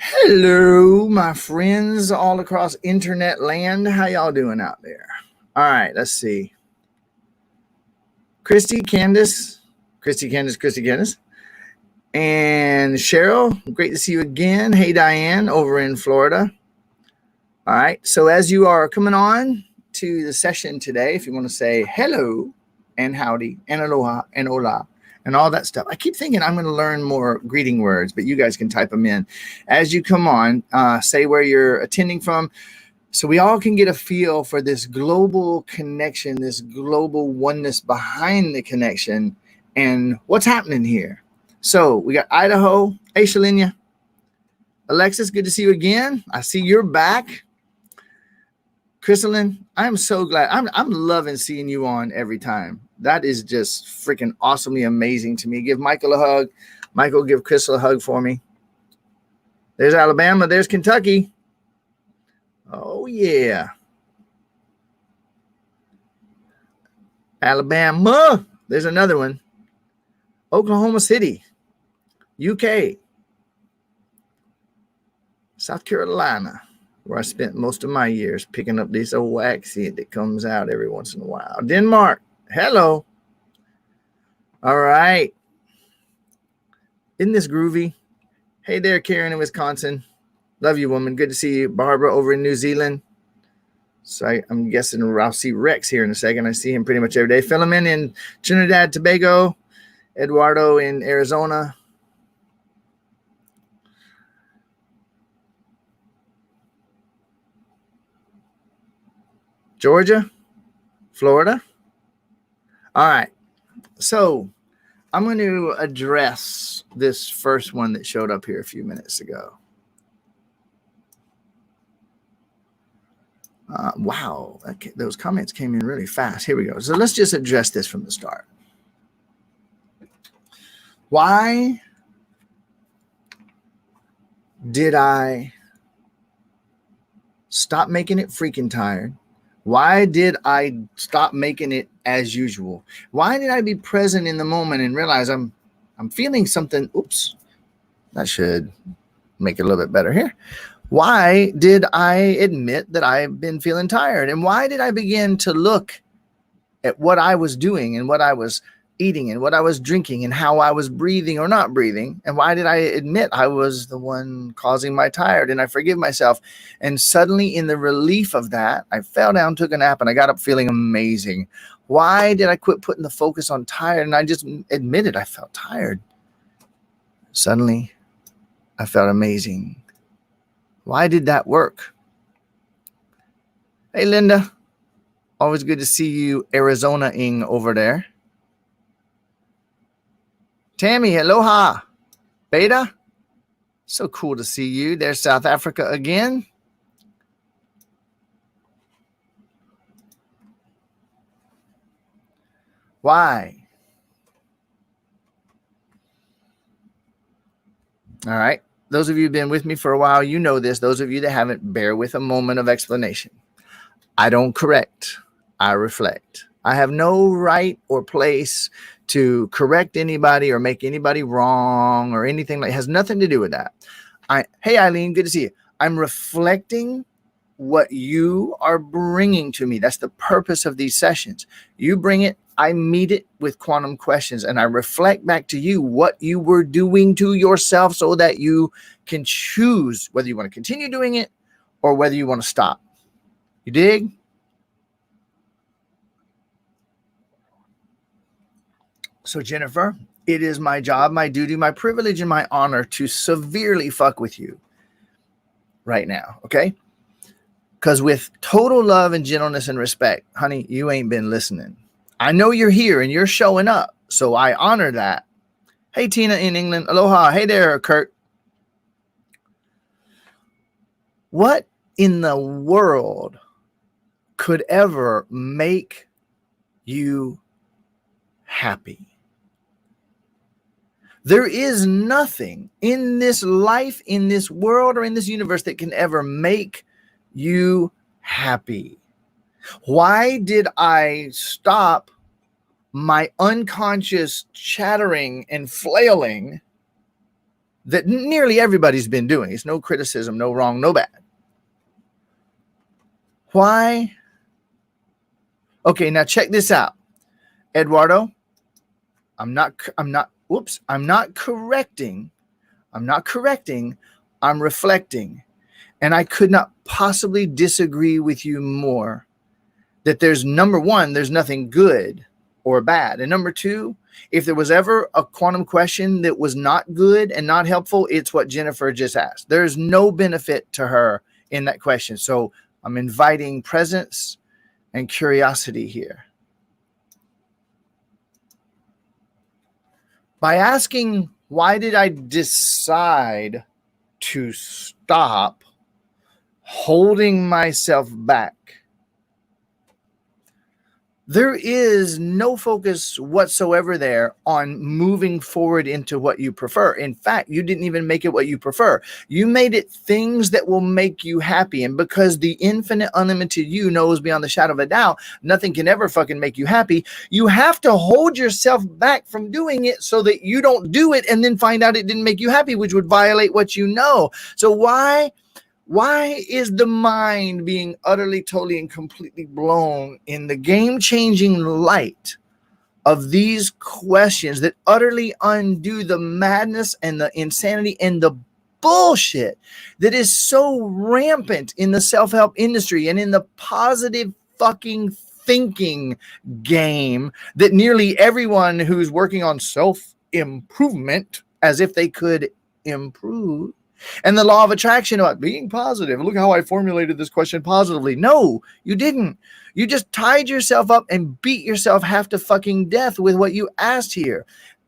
Hello, my friends all across internet land. How y'all doing out there? All right, let's see. Candace, Candace, and Cheryl. Great to see you again. Hey, Diane, over in Florida. All right, so as you are coming on to the session today, if you want to say hello and howdy and aloha and hola and all that stuff. I keep thinking I'm going to learn more greeting words, but you guys can type them in as you come on. Say where you're attending from, so we all can get a feel for this global connection, this global oneness behind the connection, and what's happening here. So we got Idaho. Hey, Shalinia. Alexis, good to see you again. I see you're back. Chrysalin, I'm so glad. I'm loving seeing you on every time. That is just freaking awesomely amazing to me. Give Michael a hug. Michael, give Crystal a hug for me. There's Alabama. There's Kentucky. Oh, yeah. Alabama. There's another one. Oklahoma City. UK. South Carolina, where I spent most of my years picking up this old accent that comes out every once in a while. Denmark. Hello. All right. Isn't this groovy? Hey there, Karen in Wisconsin. Love you, woman. Good to see you. Barbara over in New Zealand. So I'm guessing I'll see Rex here in a second. I see him pretty much every day. Philemon in Trinidad, Tobago. Eduardo in Arizona. Georgia. Florida. All right. So I'm going to address this first one that showed up here a few minutes ago. Wow, those comments came in really fast. Here we go. So let's just address this from the start. Why did I stop making it freaking tired? Why did I stop making it as usual? Why did I be present in the moment and realize I'm feeling something? Oops, that should make it a little bit better here. Why did I admit that I've been feeling tired? And why did I begin to look at what I was doing and what I was eating and what I was drinking and how I was breathing or not breathing? And why did I admit I was the one causing my tired? And I forgive myself. And suddenly in the relief of that, I fell down, took a nap, and I got up feeling amazing. Why did I quit putting the focus on tired? And I just admitted I felt tired. Suddenly I felt amazing. Why did that work? Hey, Linda. Always good to see you, Arizona-ing over there. Tammy, aloha. Beta, so cool to see you. There's South Africa again. Why? All right. Those of you who've been with me for a while, you know this. Those of you that haven't, bear with a moment of explanation. I don't correct. I reflect. I have no right or place to correct anybody or make anybody wrong or anything. Like, it has nothing to do with that. Hey, Eileen, good to see you. I'm reflecting what you are bringing to me. That's the purpose of these sessions. You bring it, I meet it with quantum questions, and I reflect back to you what you were doing to yourself so that you can choose whether you want to continue doing it or whether you want to stop. You dig? So, Jennifer, it is my job, my duty, my privilege, and my honor to severely fuck with you right now, okay? Because with total love and gentleness and respect, honey, you ain't been listening. I know you're here and you're showing up, so I honor that. Hey, Tina in England. Aloha. Hey there, Kurt. What in the world could ever make you happy? There is nothing in this life, in this world, or in this universe that can ever make you happy. Why did I stop my unconscious chattering and flailing that nearly everybody's been doing. It's no criticism, no wrong, no bad. Why? Okay, now check this out. Eduardo, I'm not correcting. I'm reflecting. And I could not possibly disagree with you more that there's, number one, there's nothing good or bad. And number two, if there was ever a quantum question that was not good and not helpful, it's what Jennifer just asked. There's no benefit to her in that question. So I'm inviting presence and curiosity here. By asking, why did I decide to stop holding myself back? There is no focus whatsoever there on moving forward into what you prefer. In fact, you didn't even make it what you prefer. You made it things that will make you happy. And because the infinite, unlimited you knows beyond the shadow of a doubt, nothing can ever fucking make you happy. You have to hold yourself back from doing it so that you don't do it and then find out it didn't make you happy, which would violate what you know. So why is the mind being utterly, totally, and completely blown in the game-changing light of these questions that utterly undo the madness and the insanity and the bullshit that is so rampant in the self-help industry and in the positive fucking thinking game that nearly everyone who's working on self-improvement, as if they could improve, and the law of attraction about being positive. Look how I formulated this question positively. No, you didn't. You just tied yourself up and beat yourself half to fucking death with what you asked here,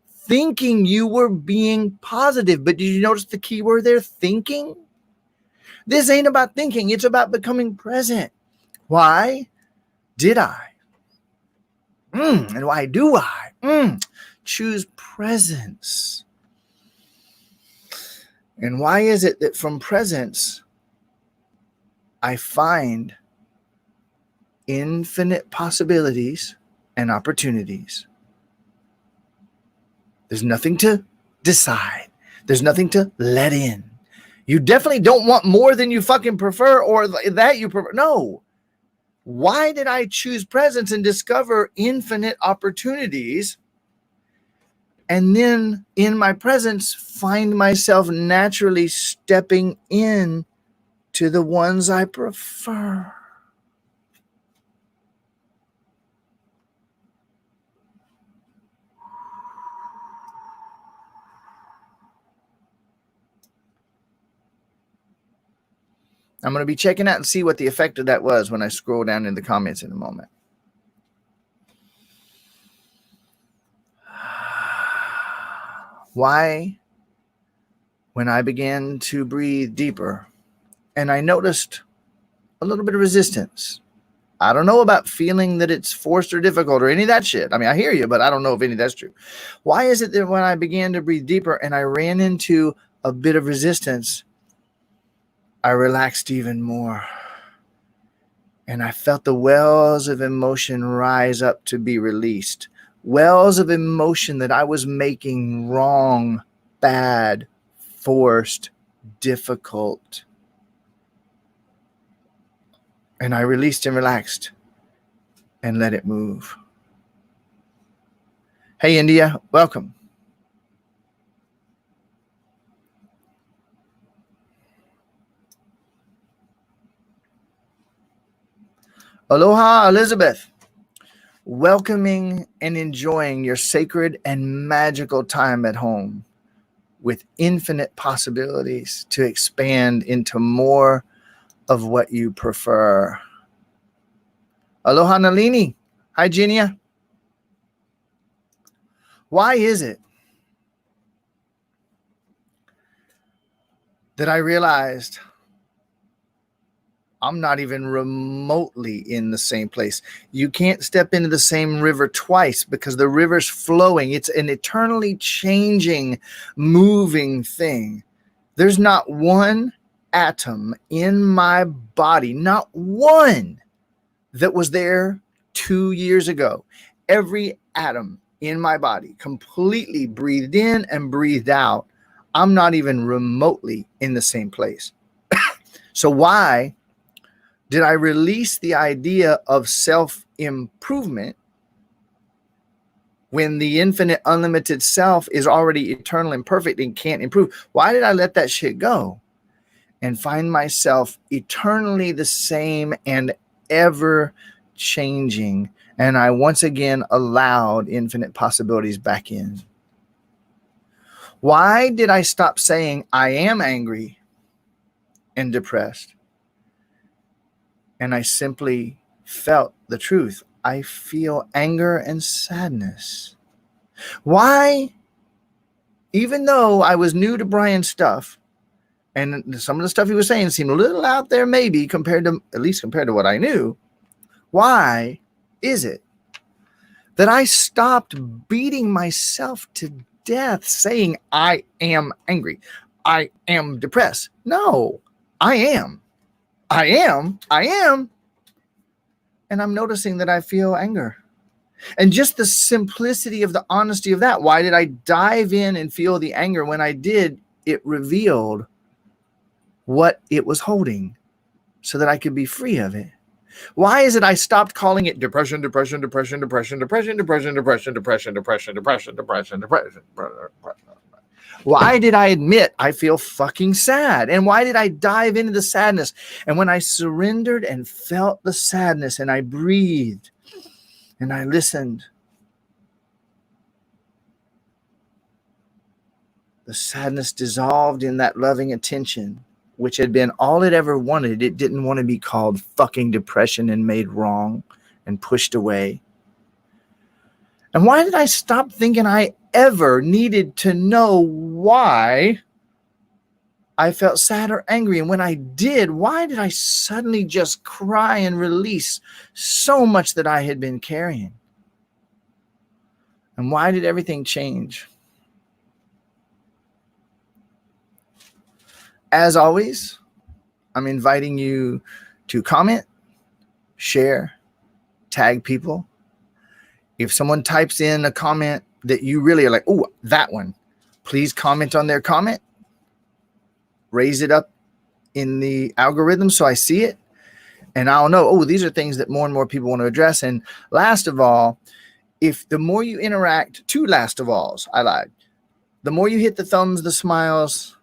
thinking you were being positive. But did you notice the key word there? Thinking? This ain't about thinking. It's about becoming present. Why did I? And why do I choose presence? And why is it that from presence, I find infinite possibilities and opportunities? There's nothing to decide. There's nothing to let in. You definitely don't want more than you fucking prefer or that you prefer. No. Why did I choose presence and discover infinite opportunities? And then in my presence, find myself naturally stepping in to the ones I prefer. I'm going to be checking out and see what the effect of that was when I scroll down in the comments in a moment. Why? When I began to breathe deeper and I noticed a little bit of resistance. I don't know about feeling that it's forced or difficult or any of that shit. I mean, I hear you, but I don't know if any of that's true. Why is it that when I began to breathe deeper and I ran into a bit of resistance, I relaxed even more? And I felt the wells of emotion rise up to be released. Wells of emotion that I was making wrong, bad, forced, difficult. And I released and relaxed and let it move. Hey, India, welcome. Aloha, Elizabeth. Welcoming and enjoying your sacred and magical time at home with infinite possibilities to expand into more of what you prefer. Aloha, Nalini. Hi, Genia. Why is it that I realized I'm not even remotely in the same place? You can't step into the same river twice because the river's flowing. It's an eternally changing, moving thing. There's not one atom in my body, not one, that was there 2 years ago. Every atom in my body completely breathed in and breathed out I'm not even remotely in the same place. So why did I release the idea of self-improvement when the infinite, unlimited self is already eternal and perfect and can't improve? Why did I let that shit go and find myself eternally the same and ever changing? And I once again allowed infinite possibilities back in. Why did I stop saying I am angry and depressed? And I simply felt the truth. I feel anger and sadness. Why, even though I was new to Brian's stuff, and some of the stuff he was saying seemed a little out there, maybe compared to, at least compared to what I knew, why is it that I stopped beating myself to death saying I am angry, I am depressed? No, I am. And I'm noticing that I feel anger. And just the simplicity of the honesty of that. Why did I dive in and feel the anger? When I did, it revealed what it was holding so that I could be free of it. Why is it I stopped calling it depression? Why did I admit I feel fucking sad? And why did I dive into the sadness? And when I surrendered and felt the sadness and I breathed and I listened, the sadness dissolved in that loving attention, which had been all it ever wanted. It didn't want to be called fucking depression and made wrong and pushed away. And why did I stop thinking I ever needed to know why I felt sad or angry? And when I did, why did I suddenly just cry and release so much that I had been carrying? And why did everything change? As always, I'm inviting you to comment, share, tag people. If someone types in a comment that you really are like, oh, that one, please comment on their comment. Raise it up in the algorithm so I see it. And I'll know, oh, these are things that more and more people want to address. And last of all, if the more you interact, two last of alls, I lied. The more you hit the thumbs, the smiles,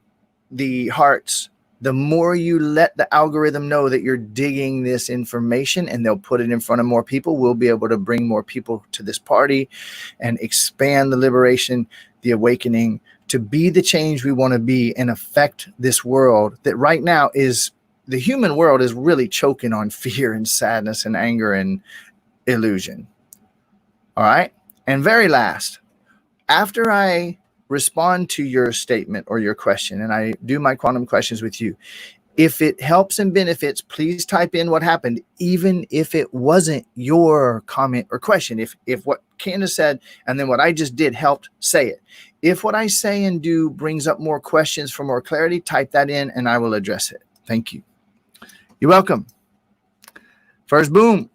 the hearts, the more you let the algorithm know that you're digging this information, and they'll put it in front of more people. We'll be able to bring more people to this party and expand the liberation, the awakening, to be the change we want to be and affect this world that right now is, the human world is really choking on fear and sadness and anger and illusion. All right. And very last, after I respond to your statement or your question, and I do my quantum questions with you, if it helps and benefits, please type in what happened, even if it wasn't your comment or question. If what Candace said and then what I just did helped, say it. If what I say and do brings up more questions for more clarity, type that in and I will address it. Thank you. You're welcome. First boom.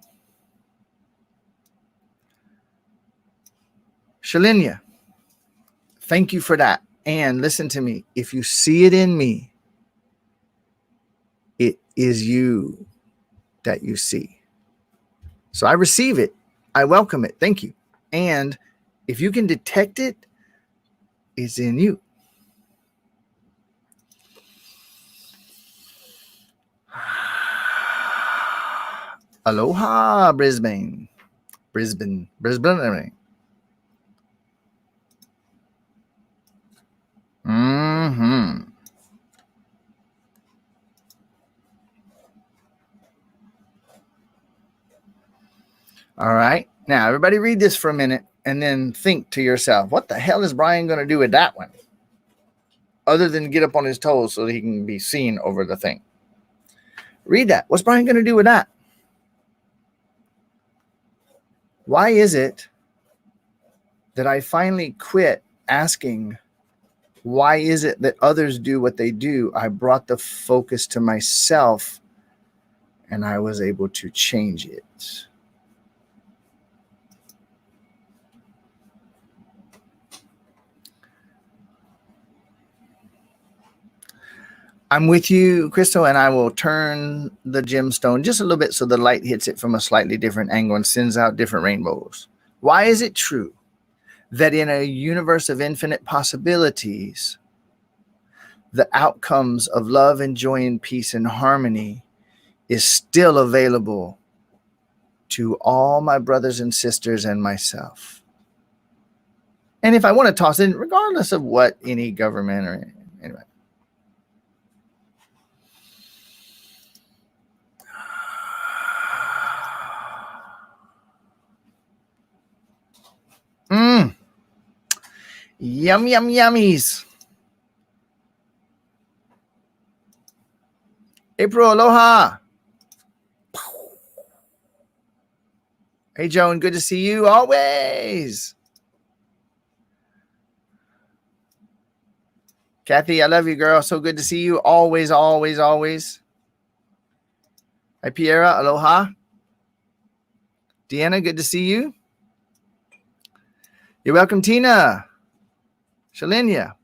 Shalinia, thank you for that. And listen to me. If you see it in me, it is you that you see. So I receive it. I welcome it. Thank you. And if you can detect it, it's in you. Aloha, Brisbane. Brisbane. Mm-hmm. All right. Now, everybody read this for a minute and then think to yourself, what the hell is Brian going to do with that one? Other than get up on his toes so that he can be seen over the thing. Read that. What's Brian going to do with that? Why is it that I finally quit asking, why is it that others do what they do? I brought the focus to myself and I was able to change it. I'm with you, Crystal, and I will turn the gemstone just a little bit so the light hits it from a slightly different angle and sends out different rainbows. Why is it true that in a universe of infinite possibilities, the outcomes of love and joy and peace and harmony is still available to all my brothers and sisters and myself? And if I want to toss it in, regardless of what any government or anyway. Yum, yum, yummies. April, aloha. Hey, Joan, good to see you always. Kathy, I love you, girl. So good to see you always, always, always. Hi, Piera, aloha. Deanna, good to see you. You're welcome, Tina. Shalenia.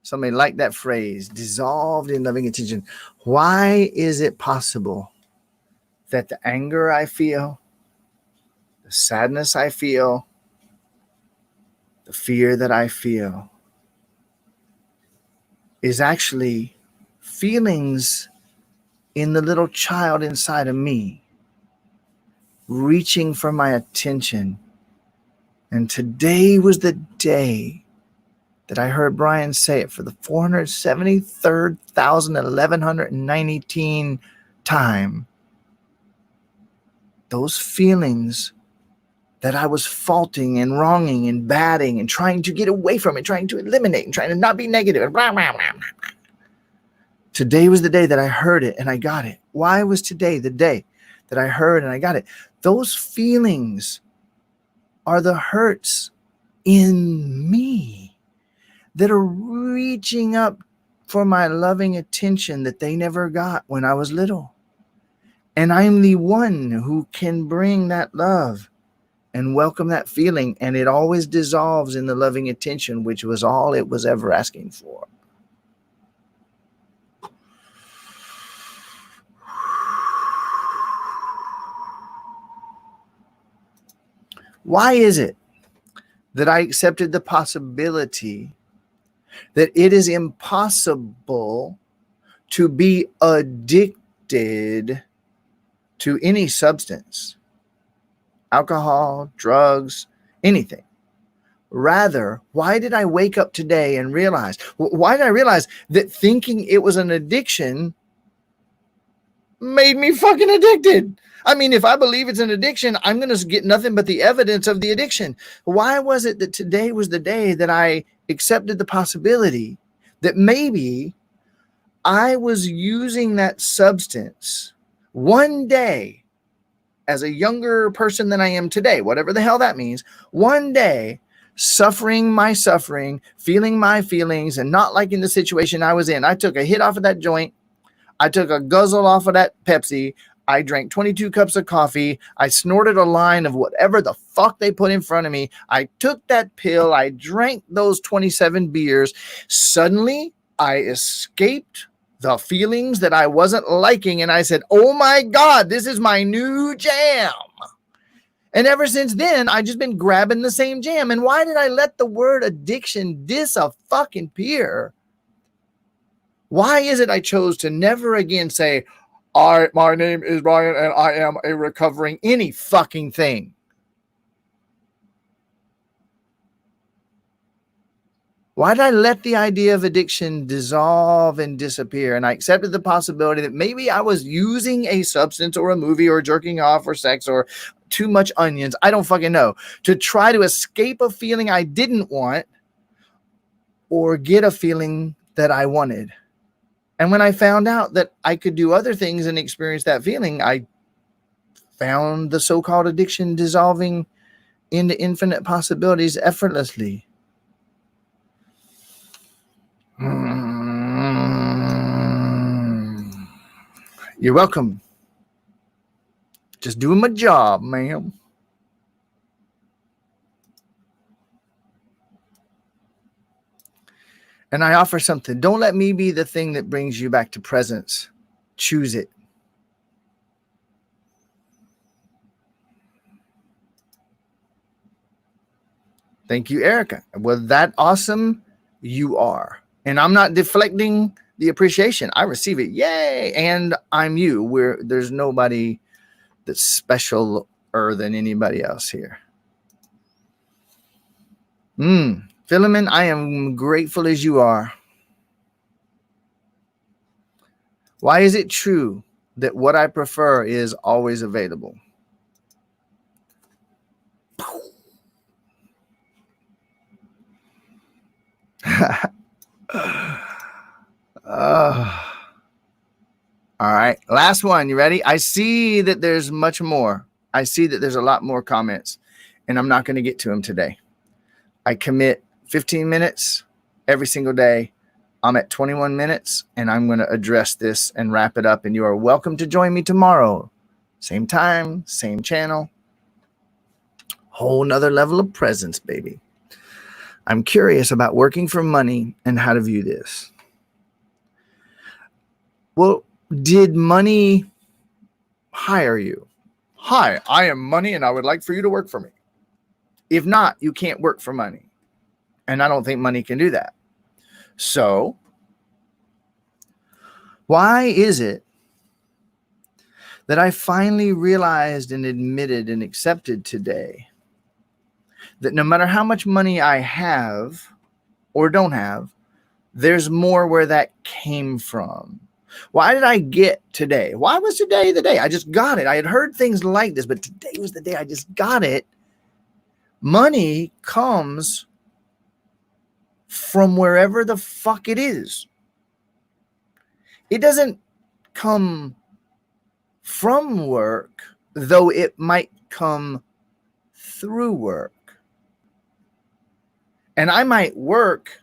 Somebody liked that phrase, dissolved in loving attention. Why is it possible that the anger I feel, the sadness I feel, the fear that I feel is actually feelings in the little child inside of me reaching for my attention? And today was the day that I heard Brian say it for the 473,1119 time. Those feelings that I was faulting and wronging and batting and trying to get away from it, trying to eliminate and trying to not be negative. And blah, blah, blah, blah. Today was the day that I heard it and I got it. Why was today the day that I heard and I got it? Those feelings are the hurts in me that are reaching up for my loving attention that they never got when I was little. And I'm the one who can bring that love and welcome that feeling. And it always dissolves in the loving attention, which was all it was ever asking for. Why is it that I accepted the possibility that it is impossible to be addicted to any substance, alcohol, drugs, anything? Rather, why did I wake up today and realize, why did I realize that thinking it was an addiction made me fucking addicted? I mean, if I believe it's an addiction, I'm going to get nothing but the evidence of the addiction. Why was it that today was the day that I accepted the possibility that maybe I was using that substance one day as a younger person than I am today, whatever the hell that means, one day suffering my suffering, feeling my feelings, and not liking the situation I was in. I took a hit off of that joint. I took a guzzle off of that Pepsi. I drank 22 cups of coffee. I snorted a line of whatever the fuck they put in front of me. I took that pill. I drank those 27 beers. Suddenly, I escaped the feelings that I wasn't liking. And I said, oh my God, this is my new jam. And ever since then, I've just been grabbing the same jam. And why did I let the word addiction disappear? Why is it I chose to never again say, my name is Brian and I am a recovering any fucking thing? Why did I let the idea of addiction dissolve and disappear? And I accepted the possibility that maybe I was using a substance or a movie or jerking off or sex or too much onions, I don't fucking know, to try to escape a feeling I didn't want or get a feeling that I wanted. And when I found out that I could do other things and experience that feeling, I found the so-called addiction dissolving into infinite possibilities effortlessly. You're welcome. Just doing my job, ma'am. And I offer something. Don't let me be the thing that brings you back to presence. Choose it. Thank you, Erika. Well, that awesome you are. And I'm not deflecting the appreciation. I receive it. Yay. And I'm you. There's nobody that's specialer than anybody else here. Philemon, I am grateful as you are. Why is it true that what I prefer is always available? All right. Last one. You ready? I see that there's much more. I see that there's a lot more comments, and I'm not going to get to them today. I commit 15 minutes every single day. I'm at 21 minutes, and I'm going to address this and wrap it up. And you are welcome to join me tomorrow. Same time, same channel. Whole nother level of presence, baby. I'm curious about working for money and how to view this. Well, did money hire you? Hi, I am money and I would like for you to work for me. If not, you can't work for money. And I don't think money can do that. So, why is it that I finally realized and admitted and accepted today that no matter how much money I have or don't have, there's more where that came from? Why did I get today? Why was today the day? I just got it. I had heard things like this, but today was the day I just got it. Money comes from wherever the fuck it is. It doesn't come from work, though it might come through work. And I might work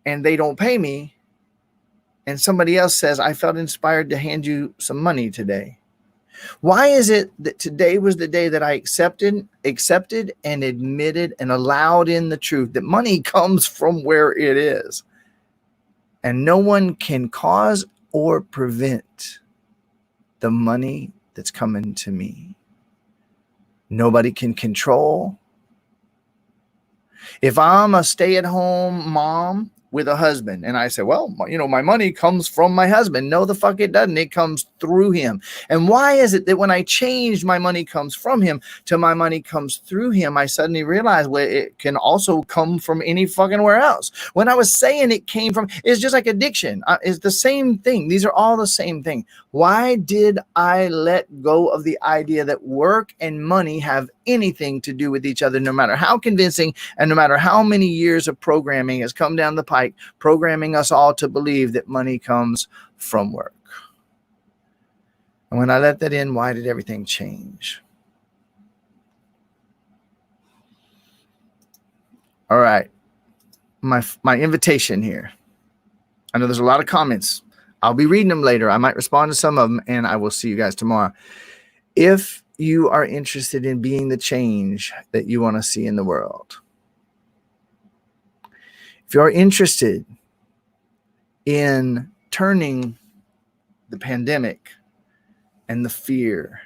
and they don't pay me, and somebody else says, I felt inspired to hand you some money today. Why is it that today was the day that I accepted and admitted and allowed in the truth that money comes from where it is? And no one can cause or prevent the money that's coming to me. Nobody can control. If I'm a stay-at-home mom with a husband and I say, well, my money comes from my husband. No, the fuck it doesn't. It comes through him. And why is it that when I changed my money comes from him to my money comes through him, I suddenly realized, well, it can also come from any fucking where else. When I was saying it came from, it's just like addiction. It's the same thing. These are all the same thing. Why did I let go of the idea that work and money have anything to do with each other, no matter how convincing and no matter how many years of programming has come down the pike, programming us all to believe that money comes from work? And when I let that in, why did everything change? All right. My invitation here. I know there's a lot of comments. I'll be reading them later. I might respond to some of them, and I will see you guys tomorrow. If you are interested in being the change that you want to see in the world, if you're interested in turning the pandemic and the fear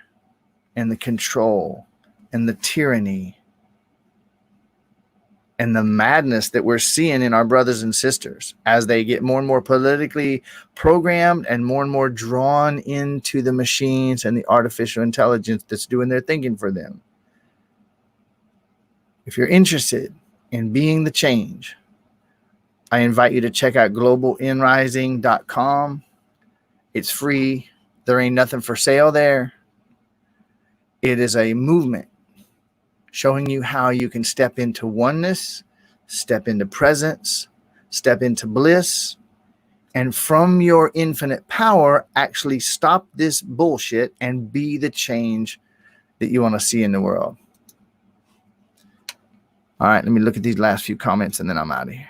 and the control and the tyranny and the madness that we're seeing in our brothers and sisters as they get more and more politically programmed and more drawn into the machines and the artificial intelligence that's doing their thinking for them. If you're interested in being the change, I invite you to check out globalinrising.com. It's free. There ain't nothing for sale there. It is a movement showing you how you can step into oneness, step into presence, step into bliss, and from your infinite power, actually stop this bullshit and be the change that you want to see in the world. All right, let me look at these last few comments and then I'm out of here.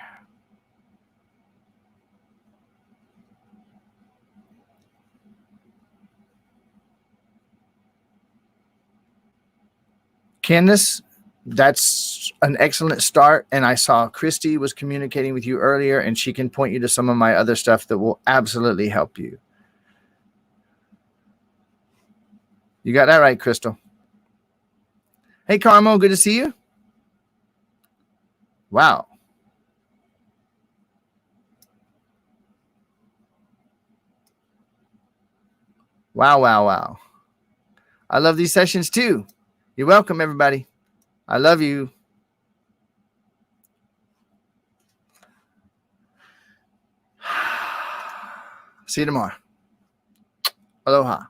Candace That's an excellent start. And I saw Christy was communicating with you earlier, and she can point you to some of my other stuff that will absolutely help you. You got that right, Crystal. Hey, Carmo, good to see you. Wow. Wow, wow, wow. I love these sessions too. You're welcome, everybody. I love you. See you tomorrow. Aloha.